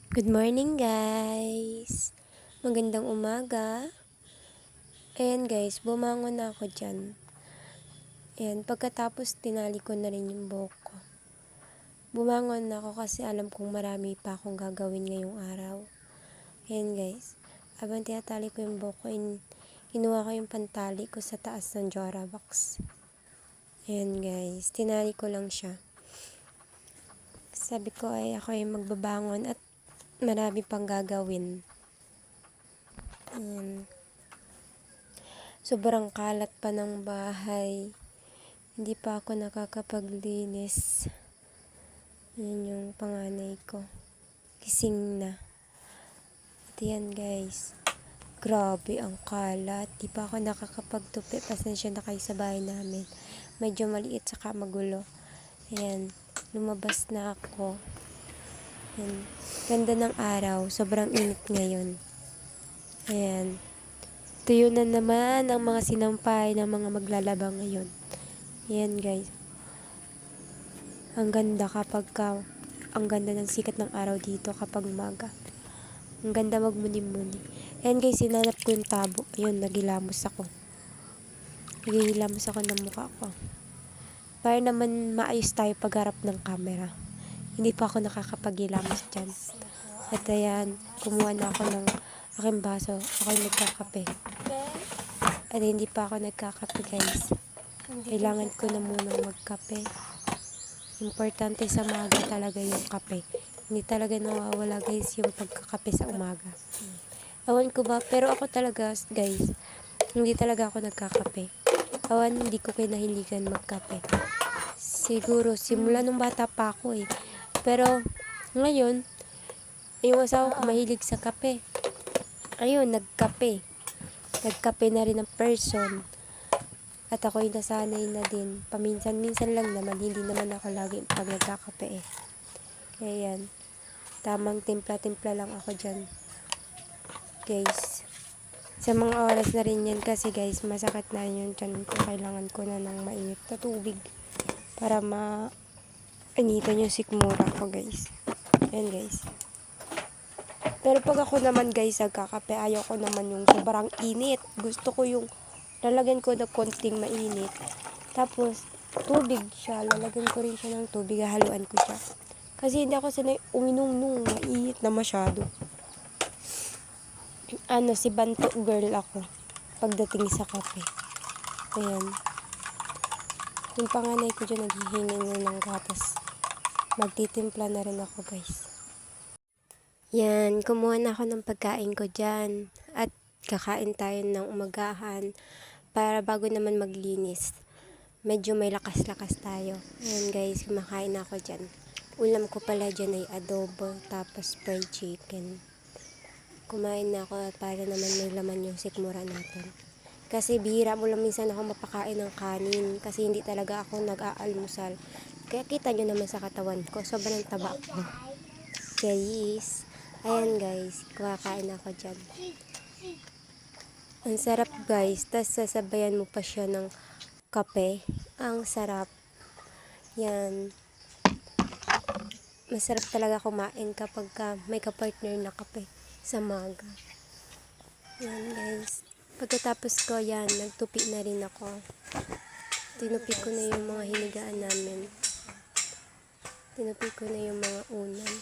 Good morning guys! Magandang umaga. Ayan guys, bumangon na ako dyan. Ayan, pagkatapos tinali ko na rin yung buhok ko. Bumangon na ako kasi alam kong marami pa akong gagawin ngayong araw. Ayan guys, habang tinatali ko yung buhok ko, kinuha ko yung pantali ko sa taas ng Jora box. Ayan guys, tinali ko lang siya. Sabi ko ay ako ay magbabangon at marami pang gagawin. Ayan. Sobrang kalat pa ng bahay. Hindi pa ako nakakapaglinis. Yan yung panganay ko. Gising na. At yan guys. Grabe ang kalat. Di pa ako nakakapagtupi. Pasensya na kayo sa bahay namin. Medyo maliit saka magulo. Ayan. Lumabas na ako. Ayan. Ganda ng araw. Sobrang init ngayon. Ayan. Tuyo na naman ang mga sinampay ng mga maglalaba ngayon. Ayan guys. Ang ganda ang ganda ng sikat ng araw dito kapag umaga. Ang ganda magmuni-muni. Ayan guys, sinanap ko yung tabo. Ayun, nagilamos ako. Nagilamos ako ng mukha ko. Para naman maayos tayo pagharap ng camera. Hindi pa ako nakakapagilamos dyan. At ayan, kumuha na ako ng aking baso. Ako yung nagkakape. At hindi pa ako nagkakape guys. Kailangan ko na munang magkape. Importante sa umaga talaga yung kape. Hindi talaga nawawala guys yung pagkakape sa umaga. Ewan ko ba, pero ako talaga guys, hindi talaga ako nagkakape. Hindi ko kinahiligan magkape. Siguro, simula nung bata pa ako eh. Pero, ngayon, yung asawa ko mahilig sa kape. Ayun, nagkape. Nagkape na rin ng person. At ako'y nasanay na din. Paminsan-minsan lang naman, hindi naman ako lagi pag nagkakape eh. Kaya yan, tamang timpla-timpla lang ako dyan. Guys, sa mga oras na rin yan kasi guys, masakit na yun dyan ko. Kailangan ko na ng mainit na tubig para mainitan yung sikmura ko guys. Yan guys. Pero pag ako naman guys, nagkakape, ayaw ko naman yung sobrang init. Gusto ko yung lalagyan ko ng konting mainit. Tapos, tubig siya. Lalagyan ko rin siya ng tubig. Haluan ko siya. Kasi hindi ako sanay uminom nung mainit na masyado. Si Banto girl ako. Pagdating sa kape. Ayan. Yung panganay ko dyan, naghihingi na ng gatas. Magtitimpla na rin ako guys. Yan, kumuha na ako ng pagkain ko dyan. At kakain tayo ng umagahan para bago naman maglinis. Medyo may lakas-lakas tayo. Ayan guys, kumakain na ako dyan. Ulam ko pala dyan ay adobo, tapos fried chicken. Kumain na ako para naman may laman yung sikmura natin. Kasi bihira mo lang minsan ako mapakain ng kanin. Kasi hindi talaga ako nag-aalmusal. Kaya kita nyo naman sa katawan ko, sobrang taba ko. Guys, ayan guys, kumakain ako dyan. Ang sarap guys, tas sasabayan mo pa siya ng kape. Ang sarap. Yan. Masarap talaga kumain kapag may kapartner na kape sa maga. Yan guys. Pagkatapos ko yan, nagtupi na rin ako. Tinupi ko na yung mga hinigaan namin. Tinupi ko na yung mga unan.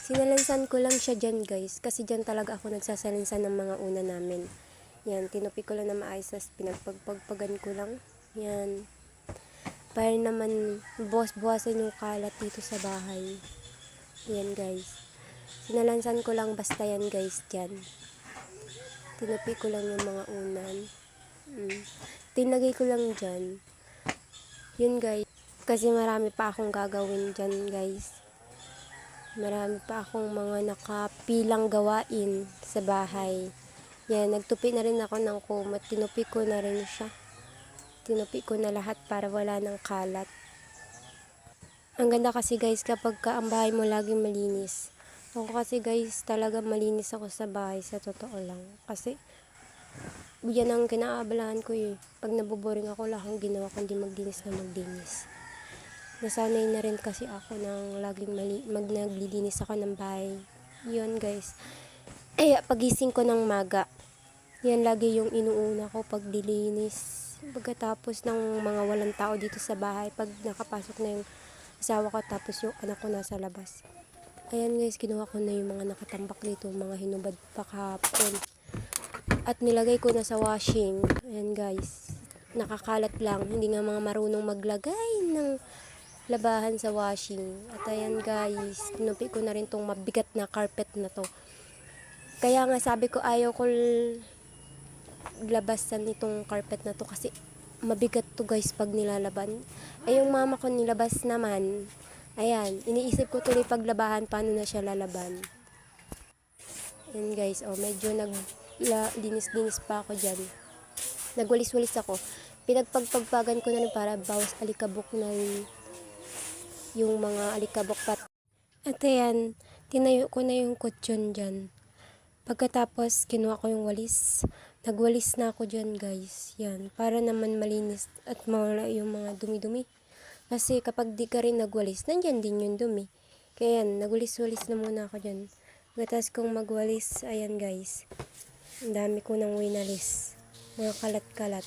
Sinalansan ko lang siya dyan guys. Kasi dyan talaga ako nagsasalansan ng mga unan namin. Yan, tinupi ko lang na maayos. Pinagpagpagan ko lang. Yan. Para naman buwas-buwasan yung kalat dito sa bahay. Yan guys. Sinalansan ko lang basta yan guys dyan. Tinupi ko lang yung mga unan. Tinagay ko lang dyan. Yun guys. Kasi marami pa akong gagawin dyan guys. Marami pa akong mga nakapilang gawain sa bahay. Yan, nagtupi na rin ako ng kumot. Tinupi ko na rin siya. Tinupi ko na lahat para wala ng kalat. Ang ganda kasi guys kapag ang bahay mo laging malinis. Ako kasi guys talaga malinis ako sa bahay sa totoo lang. Kasi yan ang kinaabalahan ko eh. Pag naboboring ako lang ang ginawa ko hindi magdinis na magdinis. nasanay na rin kasi ako ng laging naglilinis ako ng bahay. Yun guys. Pagising ko ng maga, yan lagi yung inuuna ko paglilinis. Pagkatapos ng mga walang tao dito sa bahay, pag nakapasok na yung asawa ko tapos yung anak ko nasa labas. Ayan guys, kinuha ko na yung mga nakatambak dito, mga hinubad pa kahapon. At nilagay ko na sa washing. Ayan guys, nakakalat lang. Hindi nga mga marunong maglagay ng labahan sa washing. At ayan guys, tinupi ko na rin tong mabigat na carpet na to. Kaya nga sabi ko ayaw ko labasan itong carpet na to kasi mabigat to guys pag nilalaban. Yung mama ko nilabas naman. Ayan, iniisip ko tuloy paglabahan paano na siya lalaban. Ayan guys, medyo linis-linis pa ako dyan. Nagwalis-walis ako. Pinagpagpagpagan ko na rin para bawas alikabok na yung mga alikabok pat. At ayan, tinayo ko na yung kutsyon dyan. Pagkatapos, kinuha ko yung walis. Nagwalis na ako dyan guys. Yan, para naman malinis at mawala yung mga dumi-dumi. Kasi kapag di ka rin nagwalis, nandyan din yung dumi. Kaya yan, nagwalis-walis na muna ako dyan. Pagkatapos kong magwalis, ayan guys. Ang dami ko nang winalis. Mga kalat-kalat.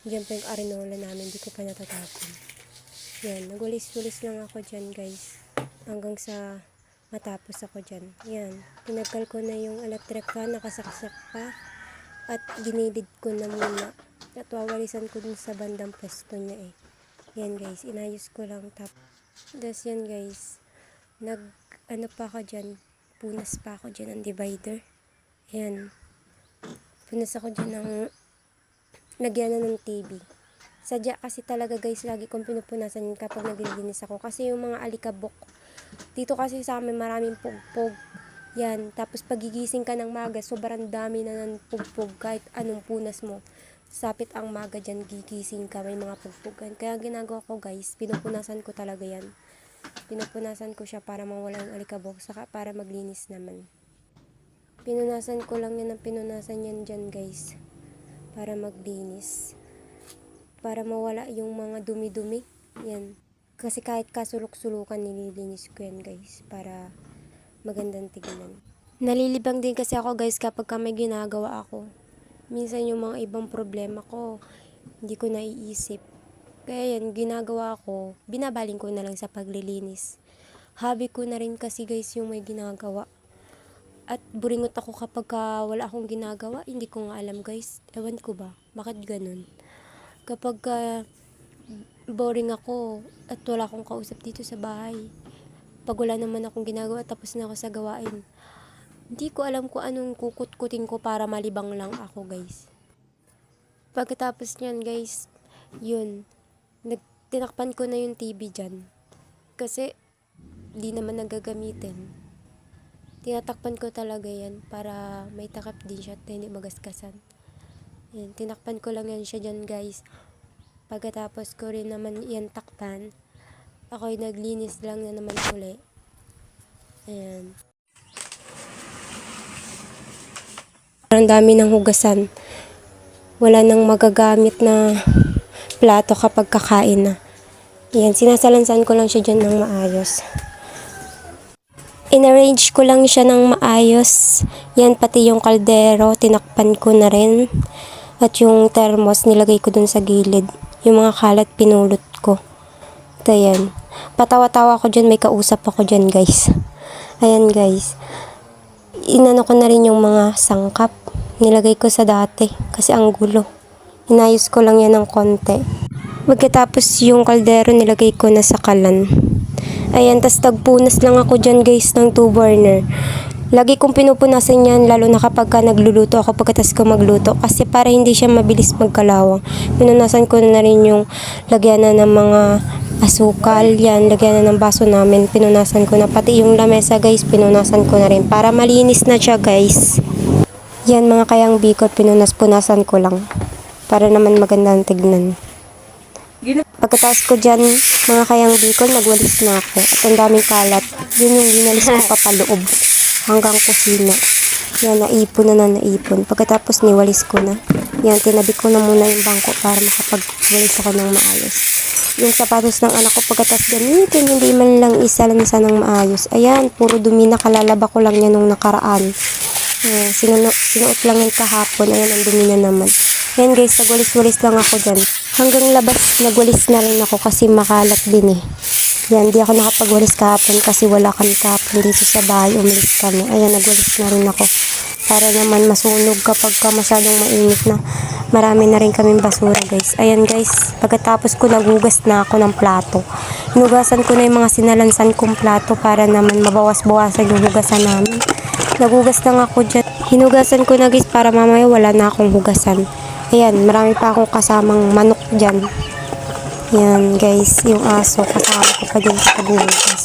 Diyan pa yung arenola namin, di ko pa natatapon. Yan, nagwalis-walis lang ako dyan guys. Hanggang sa matapos ako dyan. Yan, pinagkal ko na yung electric fan, nakasaksak pa. At ginilid ko na muna. At wawalisan ko dun sa bandang pwesto niya eh. Yan guys, inayos ko lang tapos yan guys, pa ako dyan, punas pa ako dyan ng divider. Yan, punas ako dyan ng lagyanan ng TV. Sadya kasi talaga guys, lagi kong pinupunasan yun kapag naglilinis ako. Kasi yung mga alikabok, dito kasi sa amin maraming pugpog. Yan, tapos pagigising ka ng maga, sobrang dami na ng pugpog kahit anong punas mo. Sapit ang maga dyan, gigising ka, may mga pugpugan. Kaya ginagawa ko guys, pinupunasan ko talaga yan. Pinupunasan ko siya para mawala yung alikabok, saka para maglinis naman. Pinunasan ko lang yan ng pinunasan yan dyan guys. Para maglinis. Para mawala yung mga dumi-dumi. Yan. Kasi kahit kasulok-sulukan, nililinis ko yan guys. Para magandang tignan. Nalilibang din kasi ako guys kapag may ginagawa ako. Minsan yung mga ibang problema ko, hindi ko naiisip. Kaya yan, ginagawa ko, binabaling ko na lang sa paglilinis. Hobby ko na rin kasi guys yung may ginagawa. At buringot ako kapag wala akong ginagawa, hindi ko nga alam guys. Ewan ko ba, bakit ganun? Kapag boring ako at wala akong kausap dito sa bahay, pag wala naman akong ginagawa, tapos na ako sa gawain. Hindi ko alam kung anong kukut-kutin ko para malibang lang ako guys. Pagkatapos nyan guys, yun, tinakpan ko na yung TV dyan. Kasi, di naman nagagamitin. Tinatakpan ko talaga yan para may takap din siya at hindi magaskasan. Yan, tinakpan ko lang yan siya dyan guys. Pagkatapos ko rin naman yan takpan, ako'y naglinis lang na naman uli. Ayan. Ang dami ng hugasan. Wala nang magagamit na plato kapag kakain na. Yan, sinasalansan ko lang siya dyan ng maayos. In-arrange ko lang siya ng maayos. Yan, pati yung kaldero, tinakpan ko na rin. At yung thermos, nilagay ko dun sa gilid. Yung mga kalat, pinulot ko. At ayan. Patawa-tawa ko dyan, may kausap ako dyan guys. Ayan guys. Inano ko na rin yung mga sangkap. Nilagay ko sa dati kasi ang gulo. Inayos ko lang yan ng konti. Pagkatapos yung kaldero nilagay ko na sa kalan. Ayan, tas tagpunas lang ako dyan guys ng 2 burner. Lagi kong pinupunasan yan lalo na kapag nagluluto ako pagkatas ko magluto. Kasi para hindi siya mabilis magkalawang. Pinunasan ko na rin yung lagyanan ng mga asukal. Yan, lagyanan ng baso namin. Pinunasan ko na. Pati yung lamesa guys, pinunasan ko na rin. Para malinis na siya guys. Yan mga kayang bikot, pinunas-punasan ko lang. Para naman magandang tignan. Pagkatapos ko dyan, mga kayang bikot, nagwalis na ako. At ang daming kalat. Yun yung winalis ko papaloob. Hanggang kusina. Yan, naipon na naipon. Pagkatapos niwalis ko na. Yan, tinabi ko na muna yung bangko para makapagwalis ako ng maayos. Yung sapatos ng anak ko pagkatas gamitin, hindi man lang isa ng maayos. Ayan, puro dumi na, kalalaba ko lang yan nung nakaraan. Ayan, sinuot lang yan kahapon. Ayan, ang dumi na naman. Ayan guys, nagwalis-walis lang ako dyan. Hanggang labas, nagwalis na rin ako kasi makalat din eh. Yan, di ako nakapagwalis kahapon kasi wala kami kahapon dito sa bahay. Umalis kami. Ayan, nagwalis na rin ako. Para naman masunog kapag ka masyadong mainit na. Marami na rin kaming basura guys. Ayan guys, pagkatapos ko nagugas na ako ng plato. Hinugasan ko na yung mga sinalansan kong plato para naman mabawas-bawasan yung hugasan namin. Nagugas lang ako dyan. Hinugasan ko na guys para mamaya wala na akong hugasan. Ayan, marami pa akong kasamang manok dyan. Yan guys, yung aso kasama ko pa dyan sa paghuhugas.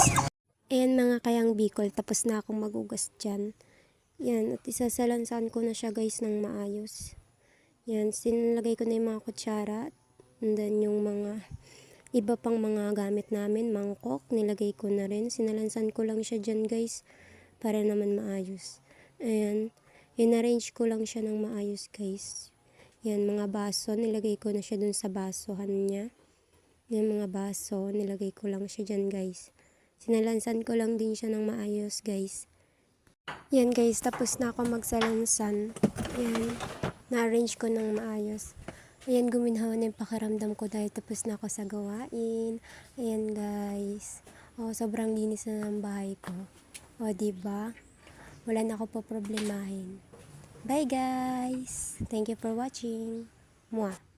Ayan mga kayang Bicol, tapos na akong magugas dyan. Yan, at isasalansan ko na siya guys ng maayos. Yan, sinalagay ko na yung mga kutsara. And then yung mga iba pang mga gamit namin, mangkok, nilagay ko na rin. Sinalansan ko lang siya dyan guys, para naman maayos. Ayan, in-arrange ko lang siya ng maayos guys. Yan, mga baso, nilagay ko na siya dun sa basohan niya. Yan, mga baso, nilagay ko lang siya dyan guys. Sinalansan ko lang din siya ng maayos guys. Yan guys, tapos na ako magsalansan. Yan, na-arrange ko ng maayos. Ayan, guminhawa na yung pakiramdam ko dahil tapos na ako sa gawain. Ayan guys. Oh, sobrang linis na ng bahay ko. O, diba? Wala na ako pa problemahin. Bye guys! Thank you for watching. Mwah!